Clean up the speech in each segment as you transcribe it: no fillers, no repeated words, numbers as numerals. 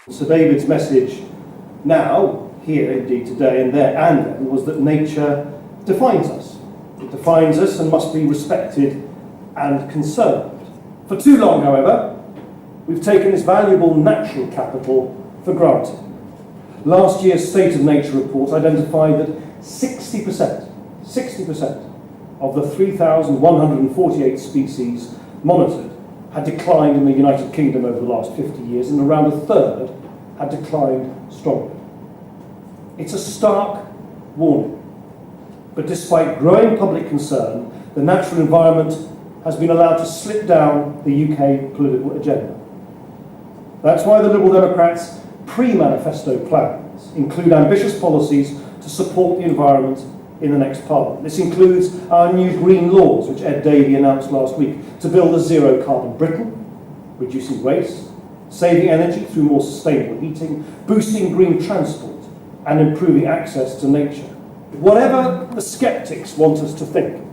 Sir David's message now, here indeed today and there and then, was that nature defines us. It defines us and must be respected and conserved. For too long, however, we've taken this valuable natural capital for granted. Last year's State of Nature report identified that 60% of the 3,148 species monitored had declined in the United Kingdom over the last 50 years, and around a third had declined strongly. It's a stark warning. But despite growing public concern, the natural environment has been allowed to slip down the UK political agenda. That's why the Liberal Democrats' pre-manifesto plans include ambitious policies to support the environment in the next Parliament. This includes our new green laws, which Ed Davey announced last week, to build a zero-carbon Britain, reducing waste, saving energy through more sustainable heating, boosting green transport, and improving access to nature. Whatever the sceptics want us to think,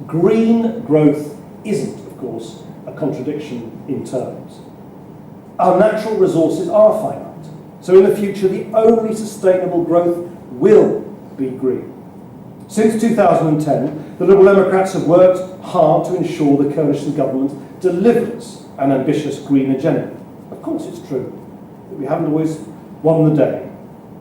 green growth isn't, of course, a contradiction in terms. Our natural resources are finite, so in the future the only sustainable growth will be green. Since 2010, the Liberal Democrats have worked hard to ensure the coalition government delivers an ambitious green agenda. Of course it's true that we haven't always won the day,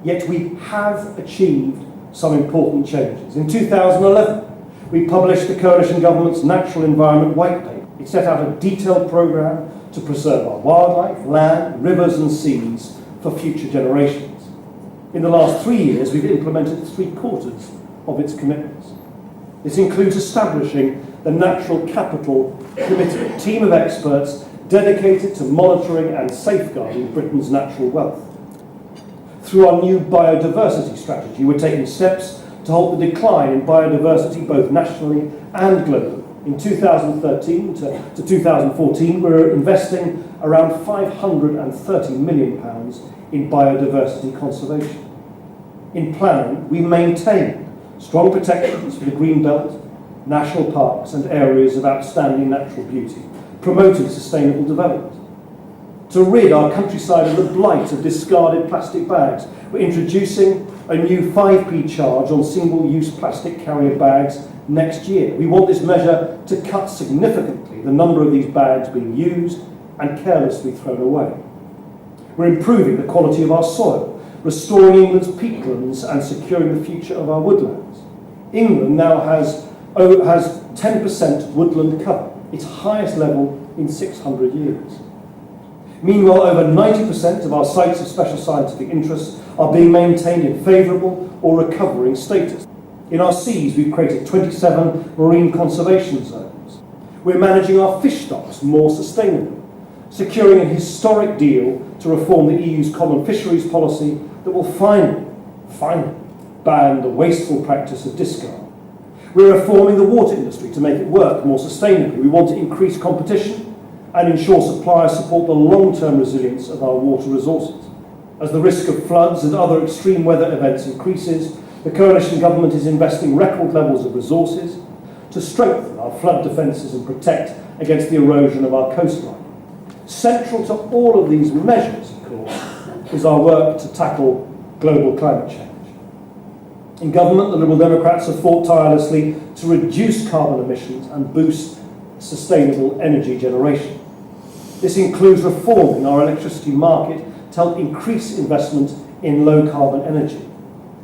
yet we have achieved some important changes. In 2011, we published the coalition government's Natural Environment White Paper. It set out a detailed programme to preserve our wildlife, land, rivers and seas for future generations. In the last 3 years, we've implemented 3/4 of its commitments. This includes establishing the Natural Capital Committee, a team of experts dedicated to monitoring and safeguarding Britain's natural wealth. Through our new biodiversity strategy, we're taking steps to halt the decline in biodiversity both nationally and globally. In 2013 to 2014, we're investing around £530 million in biodiversity conservation. In planning, we maintain strong protections for the green belt, national parks and areas of outstanding natural beauty, promoting sustainable development. To rid our countryside of the blight of discarded plastic bags, we're introducing a new 5p charge on single-use plastic carrier bags next year. We want this measure to cut significantly the number of these bags being used and carelessly thrown away. We're improving the quality of our soil, restoring England's peatlands and securing the future of our woodlands. England now has 10% woodland cover, its highest level in 600 years. Meanwhile, over 90% of our sites of special scientific interest are being maintained in favourable or recovering status. In our seas, we've created 27 marine conservation zones. We're managing our fish stocks more sustainably, securing a historic deal to reform the EU's common fisheries policy that will finally ban the wasteful practice of discard. We're reforming the water industry to make it work more sustainably. We want to increase competition and ensure suppliers support the long-term resilience of our water resources. As the risk of floods and other extreme weather events increases, the coalition government is investing record levels of resources to strengthen our flood defences and protect against the erosion of our coastline. Central to all of these measures, of course, is our work to tackle global climate change. In government, the Liberal Democrats have fought tirelessly to reduce carbon emissions and boost sustainable energy generation. This includes reforming our electricity market to help increase investment in low-carbon energy.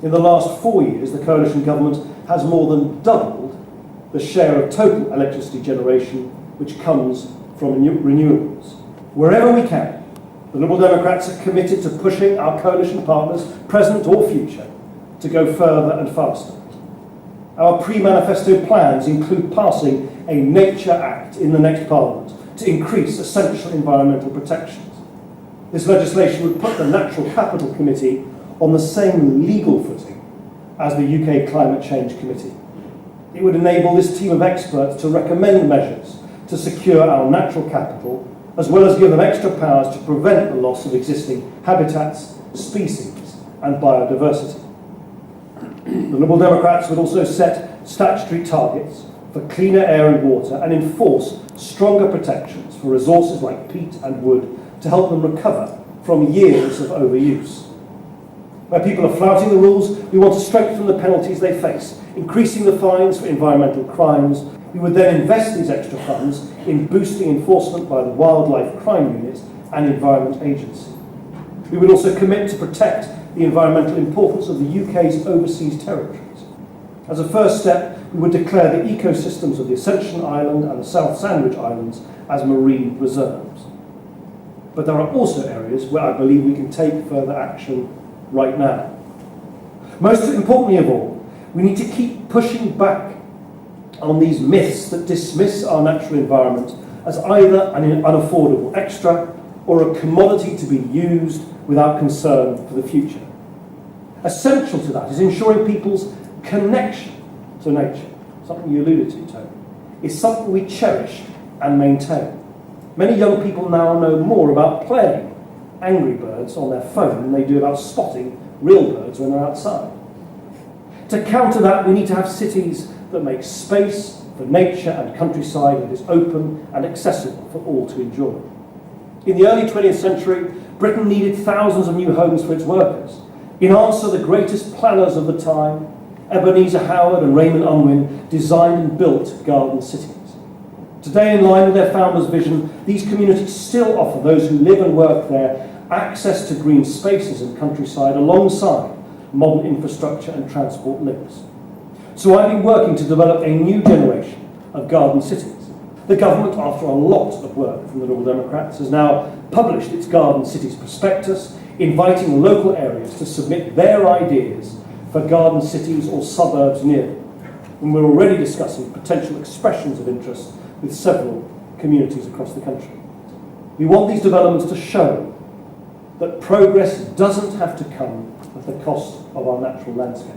In the last 4 years, the coalition government has more than doubled the share of total electricity generation which comes from renewables. Wherever we can, the Liberal Democrats are committed to pushing our coalition partners, present or future, to go further and faster. Our pre-manifesto plans include passing a Nature Act in the next Parliament to increase essential environmental protections. This legislation would put the Natural Capital Committee on the same legal footing as the UK Climate Change Committee. It would enable this team of experts to recommend measures to secure our natural capital, as well as give them extra powers to prevent the loss of existing habitats, species and biodiversity. The Liberal Democrats would also set statutory targets for cleaner air and water and enforce stronger protections for resources like peat and wood to help them recover from years of overuse. Where people are flouting the rules, we want to strengthen the penalties they face, increasing the fines for environmental crimes. We would then invest these extra funds in boosting enforcement by the Wildlife Crime Unit and Environment Agency. We would also commit to protect the environmental importance of the UK's overseas territories. As a first step, we would declare the ecosystems of the Ascension Island and the South Sandwich Islands as marine reserves. But there are also areas where I believe we can take further action right now. Most importantly of all, we need to keep pushing back on these myths that dismiss our natural environment as either an unaffordable extra or a commodity to be used without concern for the future. Essential to that is ensuring people's connection to nature, something you alluded to, Tony, is something we cherish and maintain. Many young people now know more about playing Angry Birds on their phone than they do about spotting real birds when they're outside. To counter that, we need to have cities that make space for nature and countryside that is open and accessible for all to enjoy. In the early 20th century, Britain needed thousands of new homes for its workers. In answer, the greatest planners of the time, Ebenezer Howard and Raymond Unwin, designed and built garden cities. Today, in line with their founders' vision, these communities still offer those who live and work there access to green spaces and countryside alongside modern infrastructure and transport links. So I've been working to develop a new generation of garden cities. The government, after a lot of work from the Liberal Democrats, has now published its Garden Cities Prospectus, inviting local areas to submit their ideas for garden cities or suburbs near them. And we're already discussing potential expressions of interest with several communities across the country. We want these developments to show that progress doesn't have to come at the cost of our natural landscape.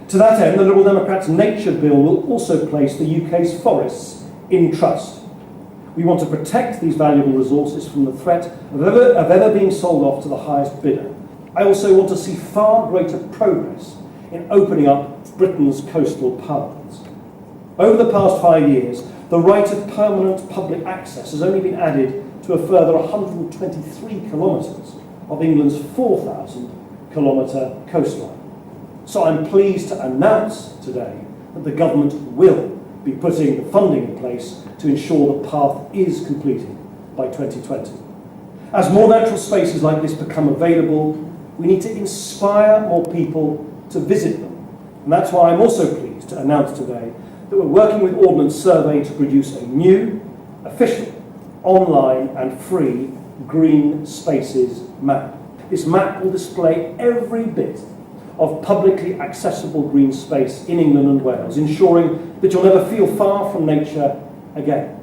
To that end, the Liberal Democrats' Nature Bill will also place the UK's forests in trust. We want to protect these valuable resources from the threat of ever being sold off to the highest bidder. I also want to see far greater progress in opening up Britain's coastal paths. Over the past 5 years, the right of permanent public access has only been added to a further 123 kilometres of England's 4,000-kilometre coastline. So I'm pleased to announce today that the government will be putting the funding in place to ensure the path is completed by 2020. As more natural spaces like this become available, we need to inspire more people to visit them. And that's why I'm also pleased to announce today that we're working with Ordnance Survey to produce a new, official, online and free green spaces map. This map will display every bit of publicly accessible green space in England and Wales, ensuring that you'll never feel far from nature again.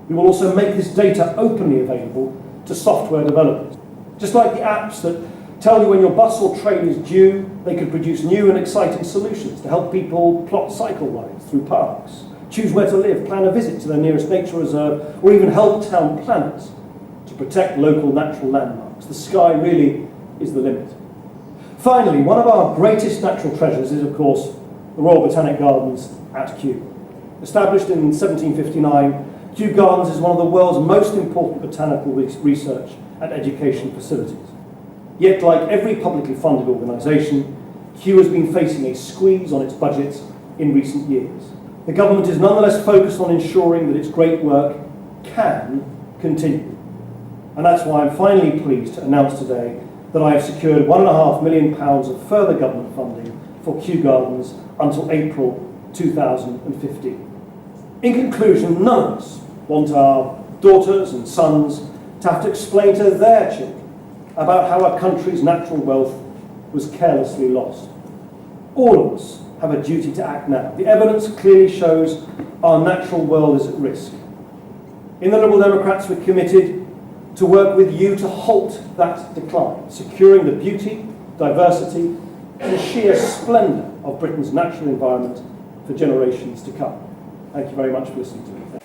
We will also make this data openly available to software developers. Just like the apps that tell you when your bus or train is due, they can produce new and exciting solutions to help people plot cycle rides through parks, choose where to live, plan a visit to their nearest nature reserve, or even help town planners to protect local natural landmarks. The sky really is the limit. Finally, one of our greatest natural treasures is, of course, the Royal Botanic Gardens at Kew. Established in 1759, Kew Gardens is one of the world's most important botanical research and education facilities. Yet, like every publicly funded organisation, Kew has been facing a squeeze on its budget in recent years. The government is nonetheless focused on ensuring that its great work can continue. And that's why I'm finally pleased to announce today that I have secured £1.5 million of further government funding for Kew Gardens until April 2015. In conclusion, none of us want our daughters and sons to have to explain to their children about how our country's natural wealth was carelessly lost. All of us have a duty to act now. The evidence clearly shows our natural world is at risk. In the Liberal Democrats, we're committed to work with you to halt that decline, securing the beauty, diversity, and sheer splendour of Britain's natural environment for generations to come. Thank you very much for listening to me.